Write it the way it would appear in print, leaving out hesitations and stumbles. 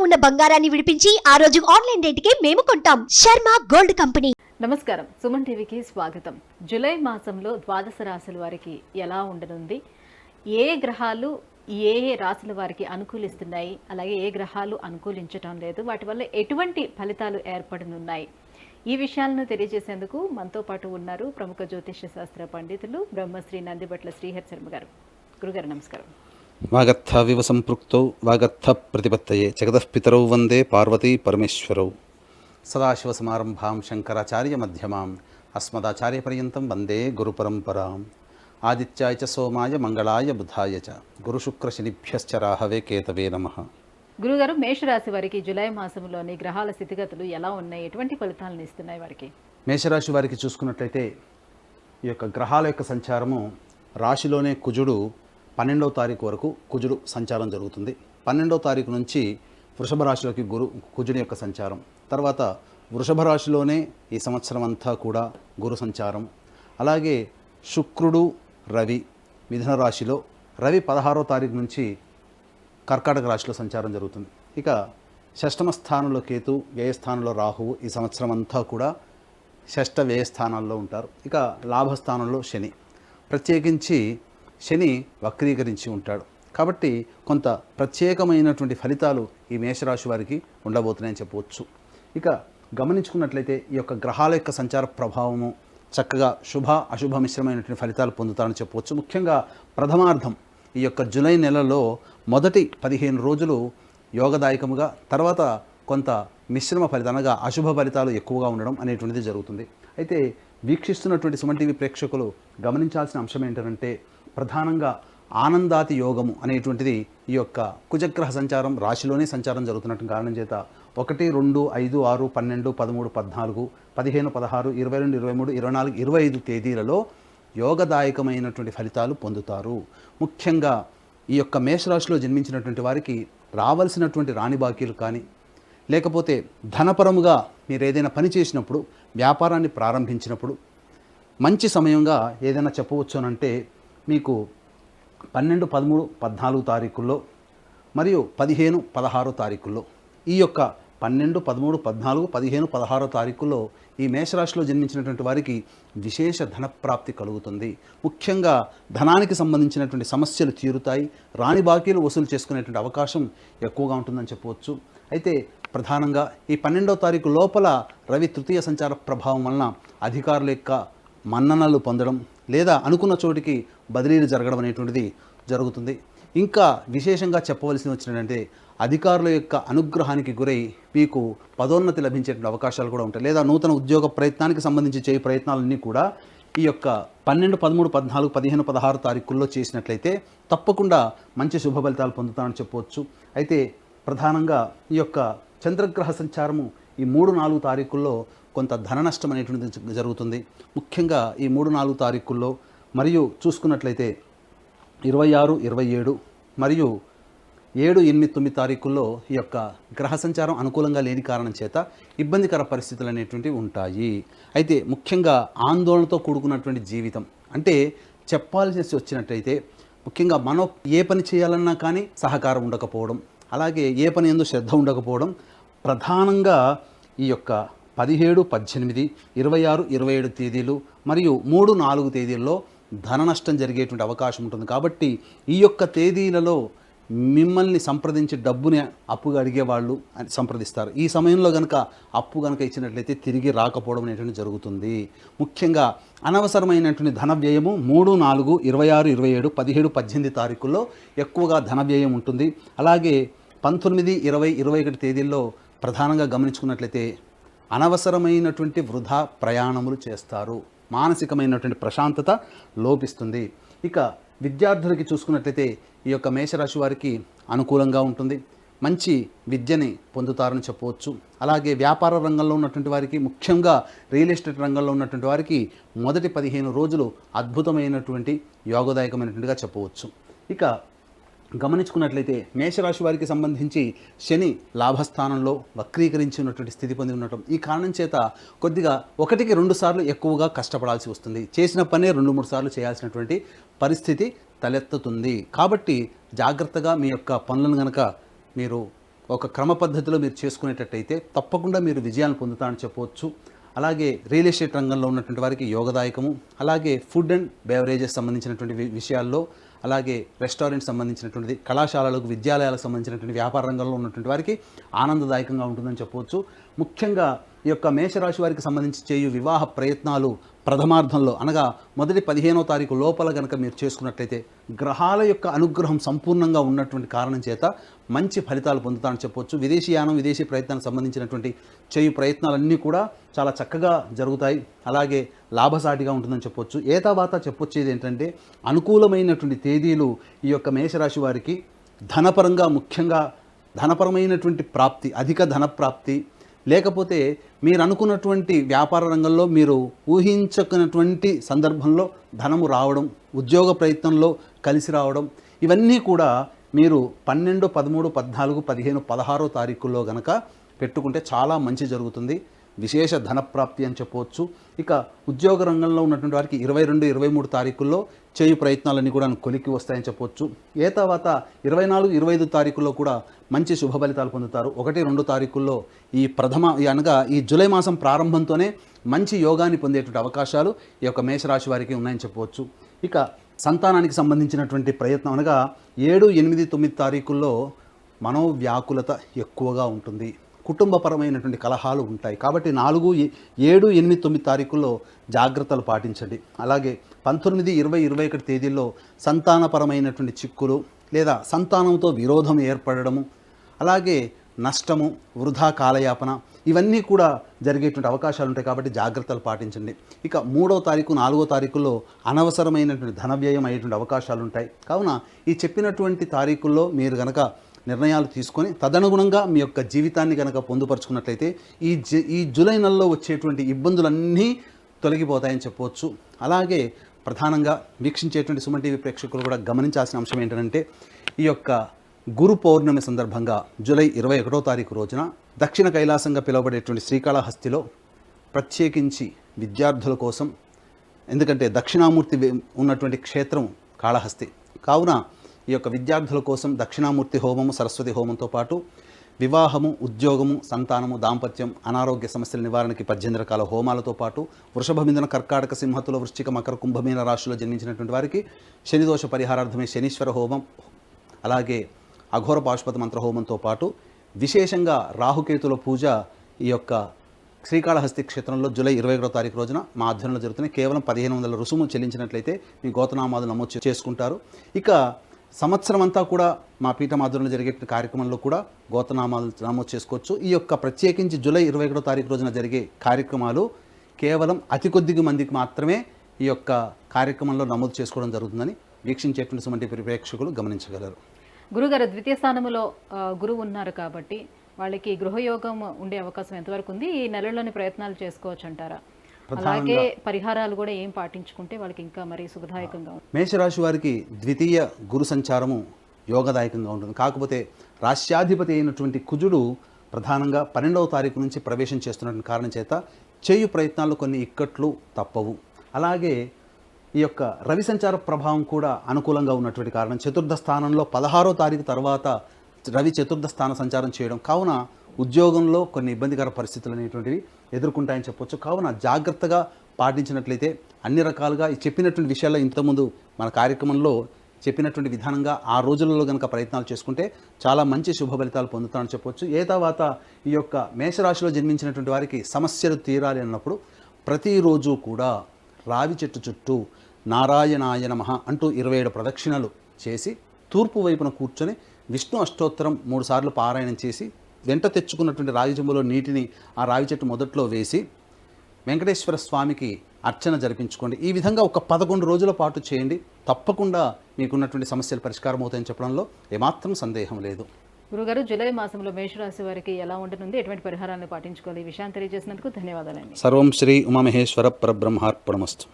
ఉన్న బంగారాన్ని విడిపించి ఆ రోజు ఆన్లైన్ రేటుకే మేము కొంటాం. Sharma gold company. నమస్కారం, సుమన్ టీవీకి స్వాగతం. జూలై మాసంలో ద్వాదశ రాశుల వారికి ఎలా ఉండనుంది, ఏ గ్రహాలు ఏ రాశుల వారికి అనుకూలిస్తున్నాయి, అలాగే ఏ గ్రహాలు అనుకూలించటం లేదు, వాటి వల్ల ఎటువంటి ఫలితాలు ఏర్పడనున్నాయి, ఈ విషయాలను తెలియజేసేందుకు మనతో పాటు ఉన్నారు ప్రముఖ జ్యోతిష్య శాస్త్ర పండితులు బ్రహ్మశ్రీ నందిబట్ల శ్రీహరి శర్మ గారు. గురుగారు నమస్కారం. వాగర్థ వివ సంపృక్తౌ వాగర్థ ప్రతిపత్తయే జగదఃపితరౌ వందే పార్వతీ పరమేశ్వరౌ. సదాశివసమారంభాం శంకరాచార్య మధ్యమాం అస్మదాచార్య పర్యంతం వందే గురుపరంపరాం. ఆదిత్యాయ చ సోమాయ మంగళాయ బుధాయ చ గురుశుక్రశనిభ్యశ్చ రాహవే కేతవే నమః. గురుగారు, మేషరాశి వారికి జూలై మాసంలోని గ్రహాల స్థితిగతులు ఎలా ఉన్నాయి, ఎటువంటి ఫలితాలను ఇస్తున్నాయి వారికి? మేషరాశి వారికి చూసుకున్నట్లయితే ఈ యొక్క గ్రహాల యొక్క సంచారము రాశిలోనే కుజుడు 12వ తారీఖు వరకు కుజుడు సంచారం జరుగుతుంది. 12వ తారీఖు నుంచి వృషభ రాశిలోకి కుజుడి యొక్క సంచారం, తర్వాత వృషభ రాశిలోనే ఈ సంవత్సరం అంతా కూడా గురు సంచారం. అలాగే శుక్రుడు రవి మిథున రాశిలో, రవి 16వ తారీఖు నుంచి కర్కాటక రాశిలో సంచారం జరుగుతుంది. ఇక షష్టమ స్థానంలో కేతు, వ్యయస్థానంలో రాహువు ఈ సంవత్సరం అంతా కూడా షష్ఠ వ్యయస్థానాల్లో ఉంటారు. ఇక లాభస్థానంలో శని, ప్రత్యేకించి శని వక్రీకరించి ఉంటాడు. కాబట్టి కొంత ప్రత్యేకమైనటువంటి ఫలితాలు ఈ మేషరాశి వారికి ఉండబోతున్నాయని చెప్పవచ్చు. ఇక గమనించుకున్నట్లయితే ఈ యొక్క గ్రహాల యొక్క సంచార ప్రభావము చక్కగా శుభ అశుభ మిశ్రమైనటువంటి ఫలితాలు పొందుతారని చెప్పవచ్చు. ముఖ్యంగా ప్రథమార్థం ఈ యొక్క జూలై నెలలో మొదటి 15 రోజులు యోగదాయకముగా, తర్వాత కొంత మిశ్రమ ఫలితాలు అనగా అశుభ ఫలితాలు ఎక్కువగా ఉండడం అనేటువంటిది జరుగుతుంది. అయితే వీక్షిస్తున్నటువంటి సుమన్ టీవీ ప్రేక్షకులు గమనించాల్సిన అంశం ఏంటంటే, ప్రధానంగా ఆనందాతి యోగము అనేటువంటిది ఈ యొక్క కుజగ్రహ సంచారం రాశిలోనే సంచారం జరుగుతున్నటువంటి కారణం చేత 1, 2, 5, 6, 12, 13, 14, 15, 16, 22, 23, 24, 25 తేదీలలో యోగదాయకమైనటువంటి ఫలితాలు పొందుతారు. ముఖ్యంగా ఈ యొక్క మేషరాశిలో జన్మించినటువంటి వారికి రావాల్సినటువంటి రాణి బాకీలు కానీ, లేకపోతే ధనపరముగా మీరు ఏదైనా పని చేసినప్పుడు, వ్యాపారాన్ని ప్రారంభించినప్పుడు మంచి సమయంగా ఏదైనా చెప్పవచ్చు అనంటే మీకు 12, 13, 14 తారీఖుల్లో మరియు 15, 16 తారీఖుల్లో, ఈ యొక్క 12, 13, 14, 15, 16 తారీఖుల్లో ఈ మేషరాశిలో జన్మించినటువంటి వారికి విశేష ధనప్రాప్తి కలుగుతుంది. ముఖ్యంగా ధనానికి సంబంధించినటువంటి సమస్యలు తీరుతాయి, రాణి బాకీలు వసూలు చేసుకునేటువంటి అవకాశం ఎక్కువగా ఉంటుందని చెప్పవచ్చు. అయితే ప్రధానంగా ఈ 12వ తారీఖు లోపల రవి తృతీయ సంచార ప్రభావం వలన అధికారుల యొక్క మన్ననలు పొందడం, లేదా అనుకున్న చోటికి బదిలీలు జరగడం అనేటువంటిది జరుగుతుంది. ఇంకా విశేషంగా చెప్పవలసి వచ్చినట్టే అధికారుల యొక్క అనుగ్రహానికి గురై మీకు పదోన్నతి లభించేటువంటి అవకాశాలు కూడా ఉంటాయి, లేదా నూతన ఉద్యోగ ప్రయత్నానికి సంబంధించి చేయ ప్రయత్నాలన్నీ కూడా ఈ యొక్క 12, 13, 14, 15, 16 తారీఖుల్లో చేసినట్లయితే తప్పకుండా మంచి శుభ ఫలితాలు పొందుతామని చెప్పవచ్చు. అయితే ప్రధానంగా ఈ యొక్క చంద్రగ్రహ సంచారము ఈ 3, 4 తారీఖుల్లో కొంత ధన నష్టం అనేటువంటిది జరుగుతుంది. ముఖ్యంగా ఈ 3, 4 తారీఖుల్లో మరియు చూసుకున్నట్లయితే 26, 27 మరియు 7, 8, 9 తారీఖుల్లో ఈ యొక్క గ్రహ సంచారం అనుకూలంగా లేని కారణం చేత ఇబ్బందికర పరిస్థితులు అనేటువంటివి ఉంటాయి. అయితే ముఖ్యంగా ఆందోళనతో కూడుకున్నటువంటి జీవితం, అంటే చెప్పాల్సి వచ్చినట్లయితే ముఖ్యంగా మనం ఏ పని చేయాలన్నా కానీ సహకారం ఉండకపోవడం, అలాగే ఏ పని యందు శ్రద్ధ ఉండకపోవడం, ప్రధానంగా ఈ యొక్క 17, 18, 26, 27 తేదీలు మరియు 3, 4 తేదీల్లో ధన నష్టం జరిగేటువంటి అవకాశం ఉంటుంది. కాబట్టి ఈ యొక్క తేదీలలో మిమ్మల్ని సంప్రదించి డబ్బుని అప్పుగా అడిగేవాళ్ళు సంప్రదిస్తారు. ఈ సమయంలో కనుక అప్పు కనుక ఇచ్చినట్లయితే తిరిగి రాకపోవడం అనేటువంటి జరుగుతుంది. ముఖ్యంగా అనవసరమైనటువంటి ధన వ్యయము 3, 4, 26, 27, 17, 18 తారీఖుల్లో ఎక్కువగా ధన వ్యయం ఉంటుంది. అలాగే 19, 20, 21 తేదీల్లో ప్రధానంగా గమనించుకున్నట్లయితే అనవసరమైనటువంటి వృధా ప్రయాణములు చేస్తారు, మానసికమైనటువంటి ప్రశాంతత లోపిస్తుంది. ఇక విద్యార్థులకి చూసుకున్నట్లయితే ఈ యొక్క మేషరాశి వారికి అనుకూలంగా ఉంటుంది, మంచి విద్యని పొందుతారని చెప్పవచ్చు. అలాగే వ్యాపార రంగంలో ఉన్నటువంటి వారికి, ముఖ్యంగా రియల్ ఎస్టేట్ రంగంలో ఉన్నటువంటి వారికి మొదటి 15 రోజులు అద్భుతమైనటువంటి యోగదాయకమైనటువంటిగా చెప్పవచ్చు. ఇక గమనించుకున్నట్లయితే మేషరాశి వారికి సంబంధించి శని లాభస్థానంలో వక్రీకరించి ఉన్నటువంటి స్థితి పొంది ఉండటం, ఈ కారణం చేత కొద్దిగా 1కి 2 సార్లు ఎక్కువగా కష్టపడాల్సి వస్తుంది. చేసిన పనే 2-3 సార్లు చేయాల్సినటువంటి పరిస్థితి తలెత్తుతుంది. కాబట్టి జాగ్రత్తగా మీ యొక్క పనులను కనుక మీరు ఒక క్రమ పద్ధతిలో మీరు చేసుకునేటట్టయితే తప్పకుండా మీరు విజయాలను పొందుతారని చెప్పవచ్చు. అలాగే రియల్ ఎస్టేట్ రంగంలో ఉన్నటువంటి వారికి యోగదాయకము, అలాగే ఫుడ్ అండ్ బెవరేజెస్ సంబంధించినటువంటి విషయాల్లో, అలాగే రెస్టారెంట్ సంబంధించినటువంటిది, కళాశాలలకు విద్యాలయాలకు సంబంధించినటువంటి వ్యాపార రంగంలో ఉన్నటువంటి వారికి ఆనందదాయకంగా ఉంటుందని చెప్పవచ్చు. ముఖ్యంగా ఈ యొక్క మేషరాశి వారికి సంబంధించి చేయు వివాహ ప్రయత్నాలు ప్రథమార్థంలో అనగా మొదటి 15వ తారీఖు లోపల కనుక మీరు చేసుకున్నట్లయితే గ్రహాల యొక్క అనుగ్రహం సంపూర్ణంగా ఉన్నటువంటి కారణం చేత మంచి ఫలితాలు పొందుతారని చెప్పవచ్చు. విదేశీయానం, విదేశీ ప్రయత్నానికి సంబంధించినటువంటి చేయు ప్రయత్నాలన్నీ కూడా చాలా చక్కగా జరుగుతాయి. అలాగే లాభసాటిగా ఉంటుందని చెప్పవచ్చు. ఏతావాత చెప్పొచ్చేది ఏంటంటే అనుకూలమైనటువంటి తేదీలు ఈ యొక్క మేషరాశి వారికి ధనపరంగా, ముఖ్యంగా ధనపరమైనటువంటి ప్రాప్తి, అధిక ధన ప్రాప్తి, లేకపోతే మీరు అనుకున్నటువంటి వ్యాపార రంగంలో మీరు ఊహించకున్నటువంటి సందర్భంలో ధనము రావడం, ఉద్యోగ ప్రయత్నంలో కలిసి రావడం, ఇవన్నీ కూడా మీరు 12, 13, 14, 15, 16 తారీఖుల్లో గనక పెట్టుకుంటే చాలా మంచి జరుగుతుంది. విశేష ధనప్రాప్తి అని చెప్పవచ్చు. ఇక ఉద్యోగ రంగంలో ఉన్నటువంటి వారికి 22, 23 తారీఖుల్లో చేయు ప్రయత్నాలన్నీ కూడా కొలిక్కి వస్తాయని చెప్పవచ్చు. ఏ తర్వాత 24, 25 తారీఖుల్లో కూడా మంచి శుభ ఫలితాలు పొందుతారు. 1, 2 తారీఖుల్లో అనగా ఈ జూలై మాసం ప్రారంభంతోనే మంచి యోగాన్ని పొందేటువంటి అవకాశాలు ఈ యొక్క మేషరాశి వారికి ఉన్నాయని చెప్పవచ్చు. ఇక సంతానానికి సంబంధించినటువంటి ప్రయత్నం అనగా 7, 8, 9 తారీఖుల్లో మనోవ్యాకులత ఎక్కువగా ఉంటుంది. కుటుంబపరమైనటువంటి కలహాలు ఉంటాయి. కాబట్టి 4, 7, 8, 9 తారీఖుల్లో జాగ్రత్తలు పాటించండి. అలాగే 19, 20, 21 తేదీల్లో సంతానపరమైనటువంటి చిక్కులు లేదా సంతానంతో విరోధం ఏర్పడము, అలాగే నష్టము, వృధా కాలయాపన, ఇవన్నీ కూడా జరిగేటువంటి అవకాశాలు ఉంటాయి. కాబట్టి జాగ్రత్తలు పాటించండి. ఇక 3వ తారీఖు, 4వ తారీఖుల్లో అనవసరమైనటువంటి ధన వ్యయం అయ్యేటువంటి అవకాశాలు ఉంటాయి. కావున ఈ చెప్పినటువంటి తారీఖుల్లో మీరు గనక నిర్ణయాలు తీసుకొని తదనుగుణంగా మీ యొక్క జీవితాన్ని కనుక పొందుపరుచుకున్నట్లయితే ఈ జూలై నెలలో వచ్చేటువంటి ఇబ్బందులన్నీ తొలగిపోతాయని చెప్పవచ్చు. అలాగే ప్రధానంగా వీక్షించేటువంటి సుమన్ టీవీ ప్రేక్షకులు కూడా గమనించాల్సిన అంశం ఏంటంటే ఈ యొక్క గురు పౌర్ణమి సందర్భంగా జూలై 21వ తారీఖు రోజున దక్షిణ కైలాసంగా పిలువబడేటువంటి శ్రీకాళహస్తిలో ప్రత్యేకించి విద్యార్థుల కోసం, ఎందుకంటే దక్షిణామూర్తి ఉన్నటువంటి క్షేత్రం కాళహస్తి కావున ఈ యొక్క విద్యార్థుల కోసం దక్షిణామూర్తి హోమము, సరస్వతి హోమంతో పాటు వివాహము, ఉద్యోగము, సంతానము, దాంపత్యం, అనారోగ్య సమస్యల నివారణకి 18 రకాల హోమాలతో పాటు వృషభ, మిథున, కర్కాటక, సింహతుల, వృశ్చిక, మకర, కుంభమీన రాశిలో జన్మించినటువంటి వారికి శనిదోష పరిహారార్థమే శనీశ్వర హోమం, అలాగే అఘోర పాశుపత మంత్ర హోమంతో పాటు విశేషంగా రాహుకేతుల పూజ ఈ యొక్క శ్రీకాళహస్తి క్షేత్రంలో జూలై 21వ తారీఖు రోజున మా ఆధ్వర్యంలో జరుగుతున్నాయి. కేవలం 1500 రుసుము చెల్లించినట్లయితే మీ గోత్రనామాలు నమోదు చేసుకుంటారు. ఇక సంవత్సరం అంతా కూడా మా పీఠం ఆధ్వర్యంలో జరిగే కార్యక్రమంలో కూడా గోత్రనామాలు నమోదు చేసుకోవచ్చు. ఈ యొక్క ప్రత్యేకించి జూలై 21వ తారీఖు రోజున జరిగే కార్యక్రమాలు కేవలం అతి కొద్ది మందికి మాత్రమే ఈ యొక్క కార్యక్రమంలో నమోదు చేసుకోవడం జరుగుతుందని వీక్షించేటువంటి సుమన్ టీవీ ప్రేక్షకులు గమనించగలరు. గురుగారు ద్వితీయ స్థానంలో గురువు ఉన్నారు కాబట్టి వాళ్ళకి గృహయోగం ఉండే అవకాశం ఎంతవరకు ఉంది? ఈ నెలలోని ప్రయత్నాలు చేసుకోవచ్చు అంటారా? అలాగే పరిహారాలు కూడా ఏం పాటించుకుంటే వాళ్ళకి ఇంకా మరి శుభదాయకంగా ఉంటుంది? మేషరాశి వారికి ద్వితీయ గురు సంచారము యోగదాయకంగా ఉంటుంది. కాకపోతే రాశ్యాధిపతి అయినటువంటి కుజుడు ప్రధానంగా 12వ తారీఖు నుంచి ప్రవేశం చేస్తున్నటువంటి కారణం చేత చేయు ప్రయత్నాల్లో కొన్ని ఇక్కట్లు తప్పవు. అలాగే ఈ యొక్క రవి సంచార ప్రభావం కూడా అనుకూలంగా ఉన్నటువంటి కారణం, చతుర్థ స్థానంలో 16వ తారీఖు తర్వాత రవి చతుర్థ స్థాన సంచారం చేయడం కావున ఉద్యోగంలో కొన్ని ఇబ్బందికర పరిస్థితులు అనేటువంటివి ఎదుర్కొంటాయని చెప్పొచ్చు. కావున జాగ్రత్తగా పాటించినట్లయితే అన్ని రకాలుగా చెప్పినటువంటి విషయాల్లో ఇంతకుముందు మన కార్యక్రమంలో చెప్పినటువంటి విధానంగా ఆ రోజులలో కనుక ప్రయత్నాలు చేసుకుంటే చాలా మంచి శుభ ఫలితాలు పొందుతామని చెప్పొచ్చు. ఏ తర్వాత ఈ యొక్క మేషరాశిలో జన్మించినటువంటి వారికి సమస్యలు తీరాలి అన్నప్పుడు ప్రతిరోజు కూడా రావి చెట్టు చుట్టూ నారాయణాయ నమః అంటూ 27 ప్రదక్షిణలు చేసి తూర్పు వైపున కూర్చొని విష్ణు అష్టోత్తరం 3 సార్లు పారాయణం చేసి వెంట తెచ్చుకున్నటువంటి రాగి చెంబులో నీటిని ఆ రావి చెట్టు మొదట్లో వేసి వెంకటేశ్వర స్వామికి అర్చన జరిపించుకోండి. ఈ విధంగా ఒక 11 రోజుల పాటు చేయండి. తప్పకుండా మీకున్నటువంటి సమస్యలు పరిష్కారం అవుతాయని చెప్పడంలో ఏమాత్రం సందేహం లేదు. గురుగారు, జూలై మాసంలో మేషరాశి వారికి ఎలా ఉండనుంది, ఎటువంటి పరిహారాన్ని పాటించుకోవాలి, ఈ విషయాన్ని తెలియజేసినందుకు ధన్యవాదాలండి. సర్వం శ్రీ ఉమామహేశ్వర పరబ్రహ్మార్పణమస్తు.